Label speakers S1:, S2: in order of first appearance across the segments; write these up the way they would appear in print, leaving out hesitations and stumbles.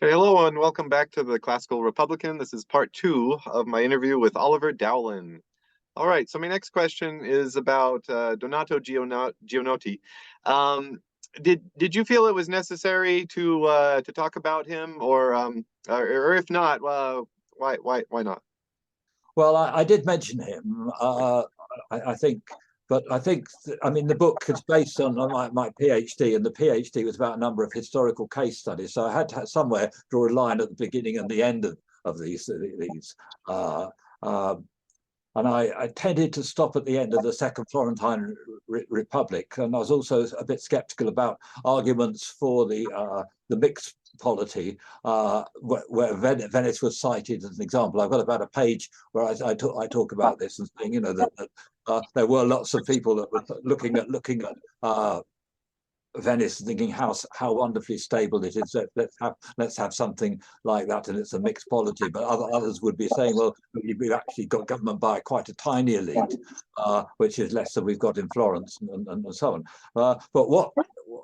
S1: Okay, hello and welcome back to the Classical Republican. This is part two of my interview with Oliver Dowlen. All right, so my next question is about Donato Gianotti. Um, did you feel it was necessary to talk about him, or if not, why not?
S2: Well, I did mention him. I think, but I mean, the book is based on my PhD, and the PhD was about a number of historical case studies. So I had to somewhere draw a line at the beginning and the end of these. Uh, uh, and I tended to stop at the end of the Second Florentine Republic, and I was also a bit sceptical about arguments for the mixed polity, where Venice was cited as an example. I've got about a page where I talk about this and saying, that there were lots of people that were looking at Venice, thinking how wonderfully stable it is. Let's have something like that, and it's a mixed polity. But others would be saying, well, we've actually got government by quite a tiny elite, which is less than we've got in Florence and so on. But what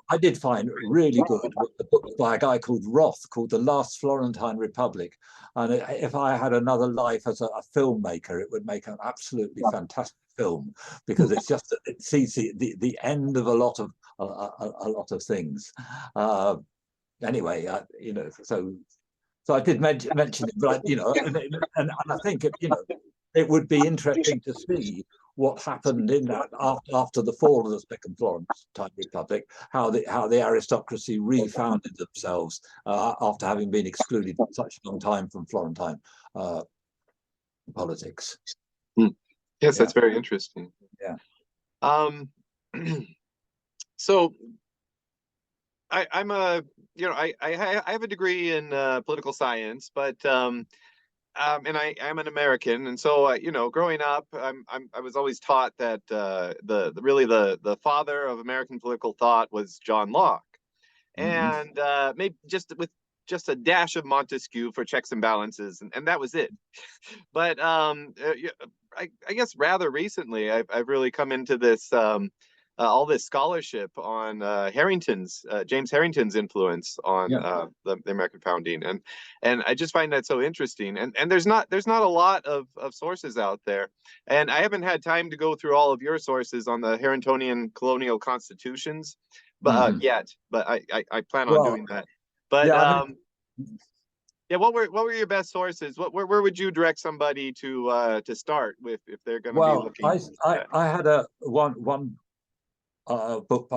S2: I did find really good was a book by a guy called Roth called The Last Florentine Republic. And if I had another life as a filmmaker, it would make an absolutely fantastic film, because it sees the end of a lot of things. Anyway, so I did mention it, but and I think it would be interesting to see what happened in that after the fall of the Second Florentine Republic, how the aristocracy refounded themselves after having been excluded for such a long time from Florentine politics.
S1: Yes, that's very interesting.
S2: Yeah.
S1: So I'm I have a degree in political science, but and I'm an American, and so growing up, I was always taught that the father of American political thought was John Locke, and maybe just a dash of Montesquieu for checks and balances, and that was it. But I guess rather recently, I've really come into this all this scholarship on James Harrington's influence on the American founding, and I just find that so interesting. And there's not a lot of sources out there, and I haven't had time to go through all of your sources on the Harringtonian colonial constitutions, but yet. But I plan on doing that. But yeah, what were your best sources? Where would you direct somebody to start with if they're going to be looking?
S2: I had one book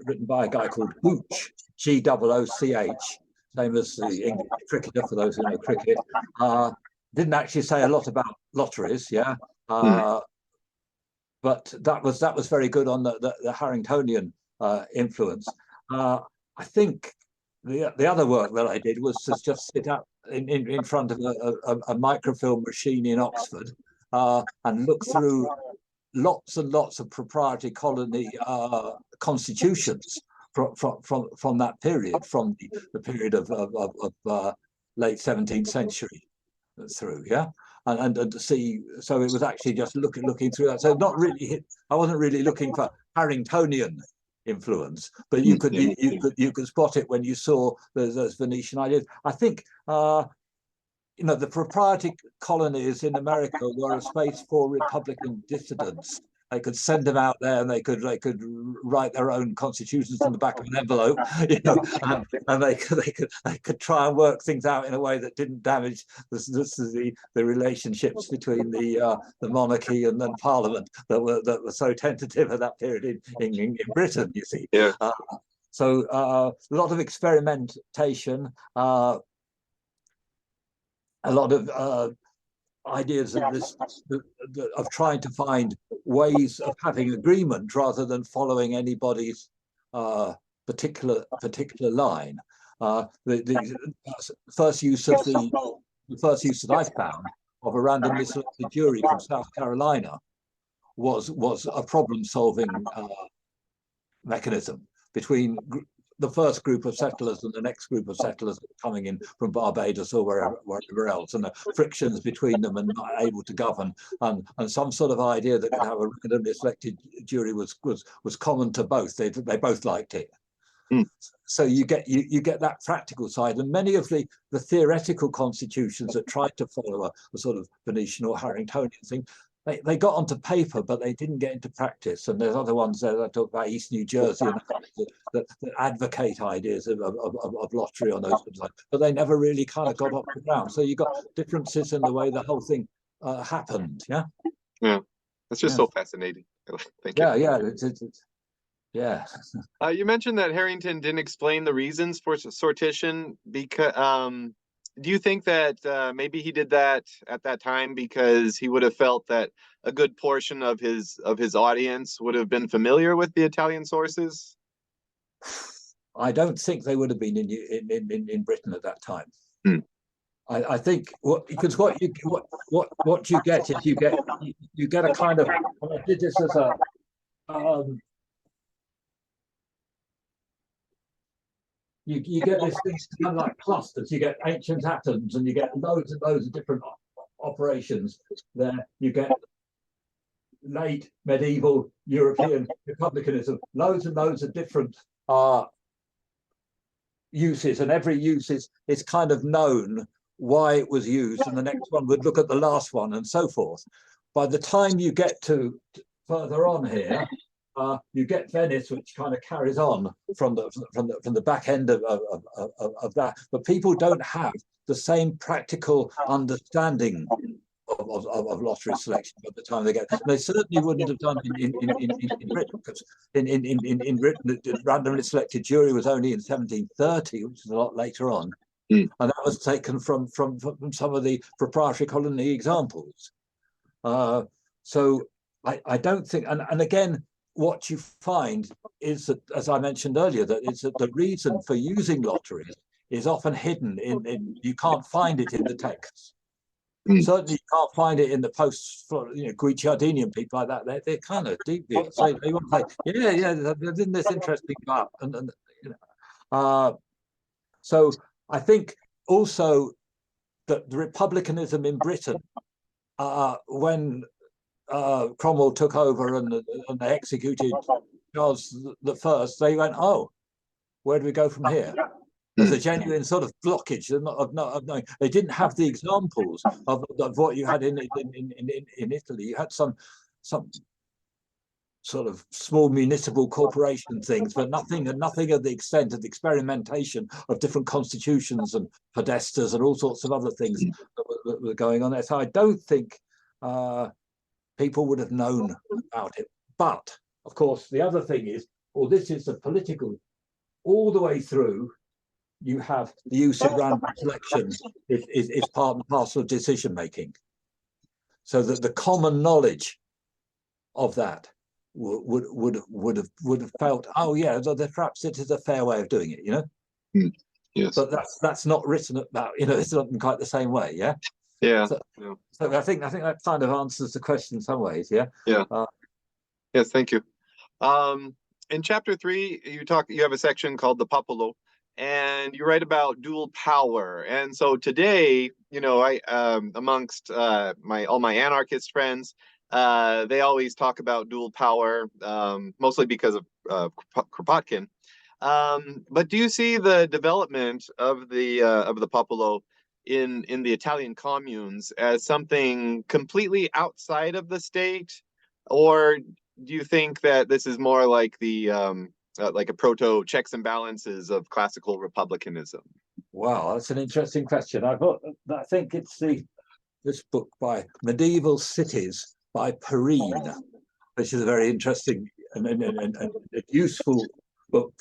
S2: written by a guy called Gooch, Gooch, same as the English cricketer, for those who know cricket. Didn't actually say a lot about lotteries, but that was very good on the Harringtonian influence. I think the other work that I did was to just sit up in front of a microfilm machine in Oxford and look through lots and lots of proprietary colony constitutions from that period, from the period of late 17th century through, and to see. So it was actually just looking through that. So I wasn't really looking for Harringtonian influence, but you could spot it when you saw those Venetian ideas. I think the proprietary colonies in America were a space for Republican dissidents. They could send them out there, and they could write their own constitutions on the back of an envelope, and they could try and work things out in a way that didn't damage the relationships between the monarchy and then Parliament that were so tentative at that period in Britain. You see, so a lot of experimentation. A lot of ideas of trying to find ways of having agreement rather than following anybody's particular line. The first use that I found of a randomly selected jury from South Carolina was a problem-solving mechanism between the first group of settlers and the next group of settlers coming in from Barbados or wherever else, and the frictions between them and not able to govern, and some sort of idea that could have a randomly selected jury was common to both. They both liked it.
S1: Mm.
S2: So you get that practical side, and many of the theoretical constitutions that tried to follow a sort of Venetian or Harringtonian thing, they got onto paper, but they didn't get into practice. And there's other ones there that talk about East New Jersey and that advocate ideas of lottery on those things, but they never really kind of got off the ground. So you got differences in the way the whole thing happened. Yeah.
S1: Yeah, that's just
S2: Yeah.
S1: so fascinating. Thank you.
S2: Yeah.
S1: You mentioned that Harrington didn't explain the reasons for sortition because do you think that maybe he did that at that time because he would have felt that a good portion of his audience would have been familiar with the Italian sources?
S2: I don't think they would have been in Britain at that time.
S1: Hmm.
S2: I think because what you get is you get a kind of, I did this as a you get these things kind of like clusters. You get ancient atoms, and you get loads and loads of different operations. There you get late medieval European republicanism, loads and loads of different uses, and every use is kind of known why it was used, and the next one would look at the last one, and so forth. By the time you get to further on here, you get Venice, which kind of carries on from the back end of that. But people don't have the same practical understanding of lottery selection by the time they get. They certainly wouldn't have done in Britain, because in Britain, the randomly selected jury was only in 1730, which is a lot later on, and that was taken from some of the proprietary colony examples. So I don't think, and again, what you find is that, as I mentioned earlier, that it's that the reason for using lotteries is often hidden in you can't find it in the texts. Certainly, you can't find it in the post, Guicciardini people like that. They're kind of devious. They want to say, yeah, there's this interesting part, and so I think also that the republicanism in Britain, when Cromwell took over and they executed Charles I, they went, oh, where do we go from here? There's a genuine sort of blockage of knowing. They didn't have the examples of what you had in Italy. You had some sort of small municipal corporation things, but nothing of the extent of the experimentation of different constitutions and podestas and all sorts of other things that were going on there. So I don't think people would have known about it. But of course, the other thing is, this is the political, all the way through. You have the use of random selection is part and parcel of decision making, so that the common knowledge of that would have felt, oh yeah, perhaps it is a fair way of doing it,
S1: Yes.
S2: But that's not written about, it's not in quite the same way, yeah.
S1: Yeah.
S2: So I think that kind of answers the question in some ways, yeah.
S1: Yeah. Yes, thank you. In chapter 3, you have a section called the Popolo, and you write about dual power. And so today, I amongst all my anarchist friends, they always talk about dual power, mostly because of Kropotkin. But do you see the development of the Popolo in the Italian communes as something completely outside of the state, or do you think that this is more like like a proto checks and balances of classical republicanism?
S2: Wow, that's an interesting question. I think it's this book by Medieval Cities by Perrine, which is a very interesting and useful book,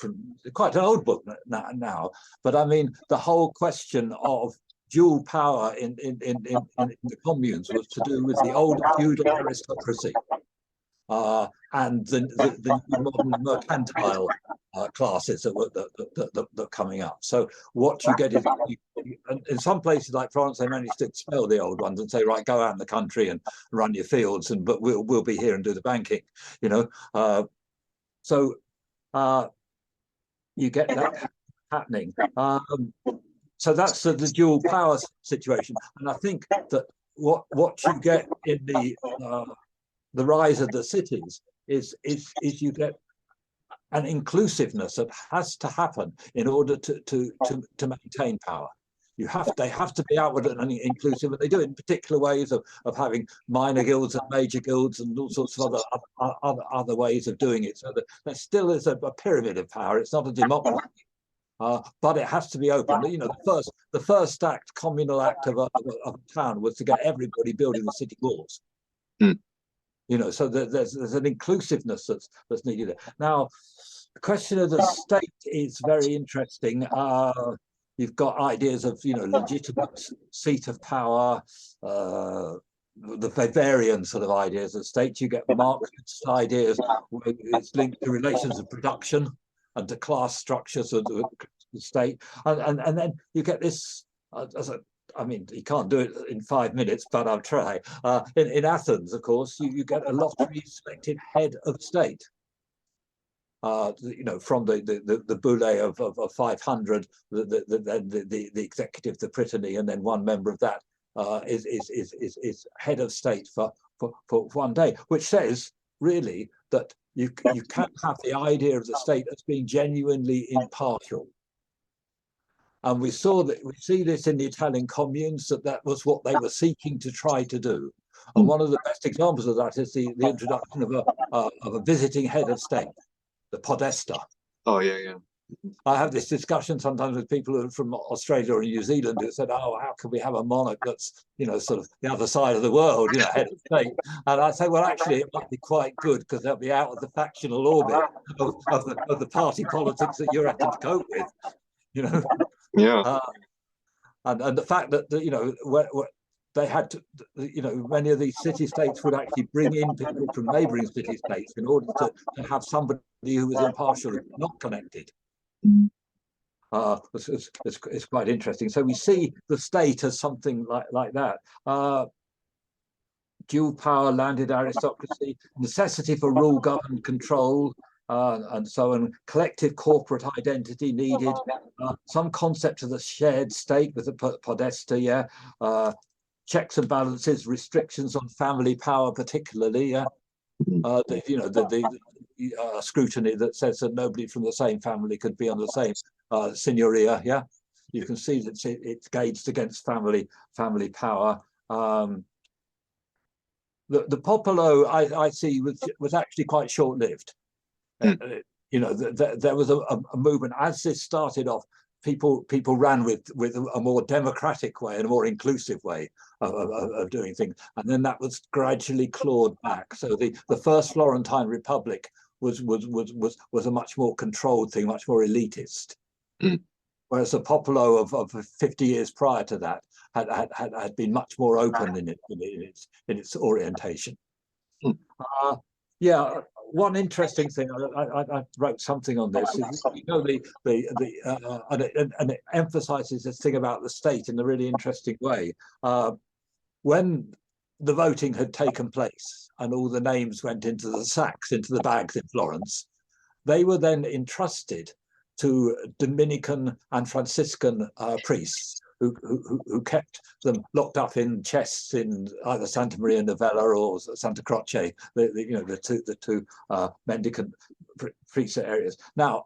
S2: quite an old book now. But I mean, the whole question of dual power in the communes was to do with the old feudal aristocracy. And the modern mercantile classes that are coming up. So what you get is, in some places like France, they managed to expel the old ones and say, right, go out in the country and run your fields, but we'll be here and do the banking, So you get that happening. So that's the dual power situation, and I think that what you get in the rise of the cities is you get and inclusiveness that has to happen in order to maintain power. They have to be outward and inclusive, and they do it in particular ways of having minor guilds and major guilds and all sorts of other ways of doing it. So that there still is a pyramid of power. It's not a democracy, but it has to be open. You know, the first communal act of a town was to get everybody building the city walls.
S1: Mm.
S2: You know, so there's an inclusiveness that's needed. Now, the question of the state is very interesting. You've got ideas of, you know, legitimate seat of power, the Weberian sort of ideas of state. You get Marxist ideas where it's linked to relations of production and to class structures of the state. And then you get this, I mean, you can't do it in 5 minutes, but I'll try. In Athens, of course, you get a lottery selected head of state. You know, from the boule of 500, the executive, the prytany, and then one member of that is head of state for one day, which says really that you can't have the idea of the state as being genuinely impartial. And we see this in the Italian communes, that was what they were seeking to try to do. And one of the best examples of that is the introduction of a visiting head of state, the podesta.
S1: Oh, yeah, yeah.
S2: I have this discussion sometimes with people from Australia or New Zealand who said, "Oh, how can we have a monarch that's, you know, sort of the other side of the world, you know, head of state?" And I say, well, actually, it might be quite good because they'll be out of the factional orbit of the party politics that you're having to cope with, you know.
S1: Yeah.
S2: And the fact that, you know, they had to, you know, many of these city-states would actually bring in people from neighbouring city-states in order to have somebody who was impartial, not connected. It's quite interesting. So we see the state as something like that. Dual power, landed aristocracy, necessity for rule, government, control, and so on, collective corporate identity needed, some concept of the shared state with the podesta, yeah, checks and balances, restrictions on family power, particularly, yeah, you know, the scrutiny that says that nobody from the same family could be on the same signoria, yeah. You can see that it's gauged against family power. The Popolo I see was actually quite short-lived. You know, there was a movement as this started off. People ran with a more democratic way and a more inclusive way of doing things, and then that was gradually clawed back. So the first Florentine Republic was a much more controlled thing, much more elitist, whereas the Popolo of 50 years prior to that had been much more open in its orientation. Yeah. One interesting thing, I wrote something on this, is, you know, and it emphasizes this thing about the state in a really interesting way. When the voting had taken place and all the names went into the sacks, into the bags in Florence, they were then entrusted to Dominican and Franciscan priests who kept them locked up in chests in either Santa Maria Novella or Santa Croce, you know, the two mendicant priest areas. Now,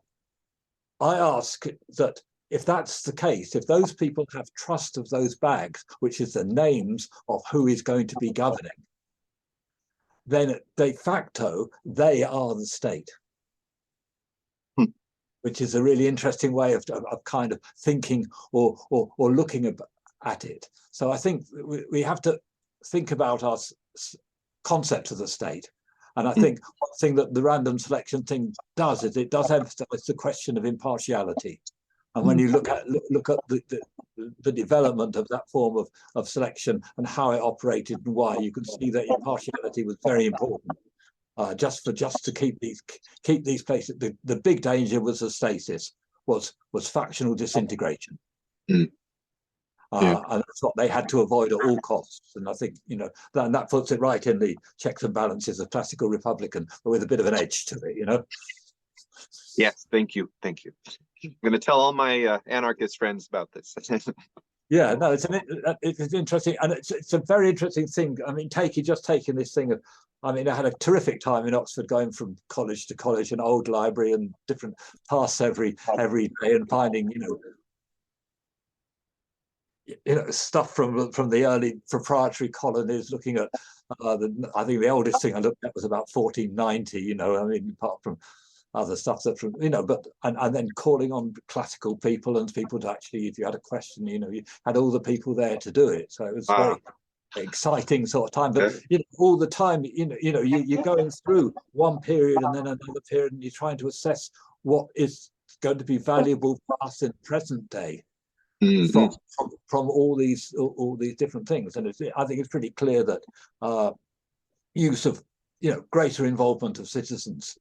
S2: I ask that if that's the case, if those people have trust of those bags, which is the names of who is going to be governing, then de facto they are the state. Which is a really interesting way of kind of thinking or looking at it. So I think we have to think about our concept of the state. And I think one thing that the random selection thing does is it does emphasize the question of impartiality. And when you look at the development of that form of selection and how it operated and why, you can see that impartiality was very important. Just to keep these places. The big danger was the stasis, was factional disintegration. And that's what they had to avoid at all costs. And I think, you know, that puts it right in the checks and balances of classical republican, but with a bit of an edge to it, you know.
S1: Yes, thank you. I'm going to tell all my anarchist friends about this.
S2: Yeah, no, it's interesting, and it's a very interesting thing. I mean, taking this thing I mean, I had a terrific time in Oxford, going from college to college, an old library and different paths every day, and finding, stuff from the early proprietary colonies, looking at I think the oldest thing I looked at was about 1490. I mean, apart from other stuff that from but and then calling on classical people and people to actually, if you had a question, you had all the people there to do it. So it was very exciting sort of time. But all the time, you're going through one period and then another period, and you're trying to assess what is going to be valuable for us in present day. From all these different things, and I think it's pretty clear that use of greater involvement of citizens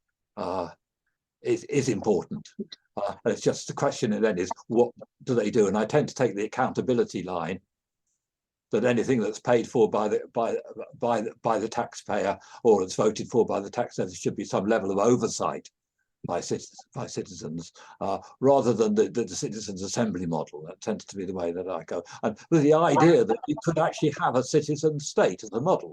S2: is important. And it's just the question then is, what do they do? And I tend to take the accountability line, that anything that's paid for by the taxpayer, or it's voted for by the taxpayer, there should be some level of oversight by citizens, rather than the citizens' assembly model. That tends to be the way that I go. And with the idea that you could actually have a citizen state as a model.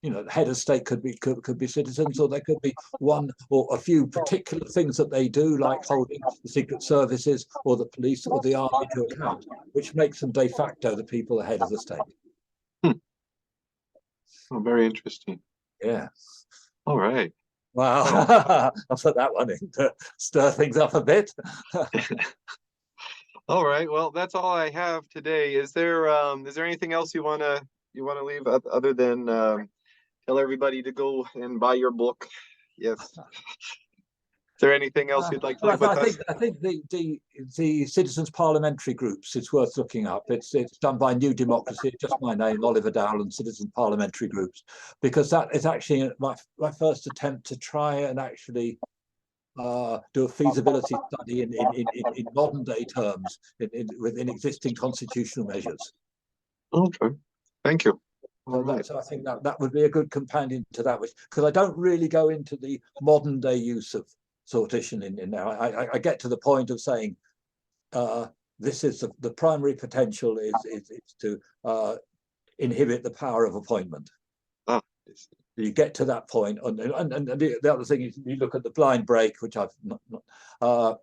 S2: The head of state could be citizens, or there could be one or a few particular things that they do, like holding the secret services or the police or the army to account, which makes them de facto the people ahead of the state.
S1: Oh, very interesting.
S2: Yeah.
S1: All right.
S2: Wow. I'll put that one in to stir things up a bit.
S1: All right. Well, that's all I have today. Is there anything else you want to leave other than tell everybody to go and buy your book? Yes. Is there anything else you'd like to leave with us?
S2: I think the citizens parliamentary groups, it's worth looking up. It's done by New Democracy. Just my name, Oliver Dowlen, Citizens Parliamentary Groups, because that is actually my first attempt to try and actually do a feasibility study in modern day terms within existing constitutional measures.
S1: Okay, thank you.
S2: So I think that would be a good companion to that, because I don't really go into the modern day use of sortition in there. I get to the point of saying this is the primary potential is to inhibit the power of appointment. You get to that point, and the other thing is, you look at the blind break, which I've not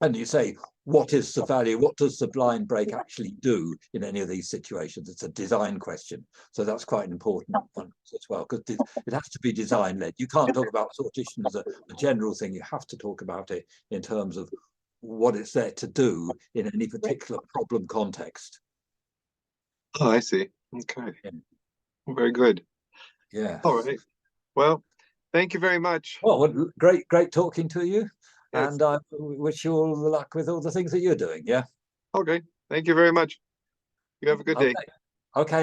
S2: and you say, what is the value? What does the blind break actually do in any of these situations? It's a design question. So that's quite an important one as well, because it has to be design led. You can't talk about sortition as a general thing. You have to talk about it in terms of what it's there to do in any particular problem context.
S1: Oh, I see. Okay. Yeah. Very good.
S2: Yeah.
S1: All right. Well, thank you very much.
S2: Well, great talking to you. Yes. And I wish you all the luck with all the things that you're doing. Yeah.
S1: Okay. Thank you very much. You have a good day.
S2: Okay.